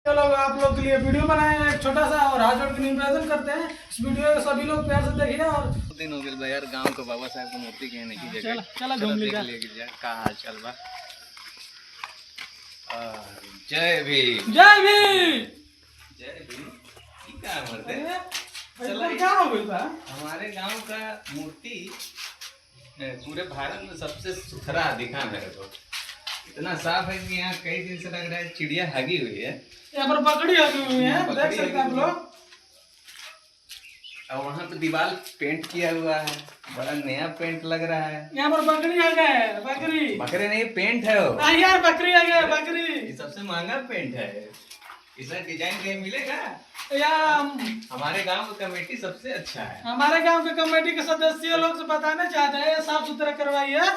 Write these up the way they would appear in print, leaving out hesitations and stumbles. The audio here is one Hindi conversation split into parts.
चलो आप लोग के लिए वीडियो बनाए हैं एक छोटा सा और हाथ जोड़ के निवेदन करते हैं इस वीडियो को सभी लोग प्यार से देखिए। और दिन हो गए यार गांव के बाबा साहब की मूर्ति कहने की जगह चला घूम लीजिए जा का हाल चल बा। जय भीम जय भीम जय भीम। क्या मरते चला क्या हो गया था? हमारे गांव का मूर्ति पूरे भारत में सबसे सुथरा दिखा मेरे को। इतना साफ है कि यहाँ कई दिन से लग रहा है चिड़िया हगी हुई है। यहाँ पर बकरी लगी हुई है, देख सकते हैं आप लोग। और वहाँ पे दीवार पेंट किया हुआ है, बड़ा नया पेंट लग रहा है। यहाँ पर बकरी आ गए, बकरी बकरे नहीं पेंट है वो। हाँ यार बकरी आ गया, बकरी। ये सबसे महंगा पेंट है, इसका डिजाइन कहीं मिलेगा? हमारे गांव का कमेटी सबसे अच्छा है। हमारे गांव के कमेटी के सदस्य लोग से बताना चाहते हैं साफ सुथरा करवाइए।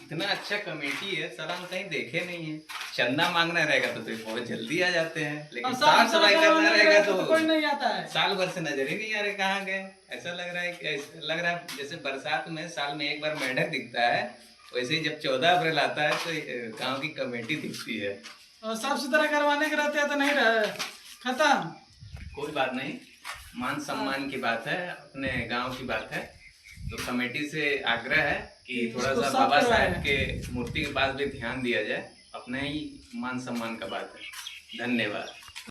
इतना अच्छा कमेटी है, साला हम कहीं देखे नहीं है। चंदा मांगना रहेगा तो बहुत जल्दी आ जाते हैं, लेकिन साफ सफाई करना रहेगा तो कोई नहीं आता है। साल भर से नजर ही नहीं आ रहे कहाँ गए। ऐसा लग रहा है जैसे बरसात में साल में एक बार मेंढक दिखता है, वैसे ही जब 14 अप्रैल आता है तो गाँव की कमेटी दिखती है। और साफ सुथरा करवाने के रहते हैं तो नहीं रहे, खत्म। कोई बात नहीं, मान सम्मान की बात है, अपने गांव की बात है। तो कमेटी से आग्रह है कि थोड़ा सा बाबा साहब के मूर्ति के पास भी ध्यान दिया जाए। अपने ही मान सम्मान का बात है। धन्यवाद।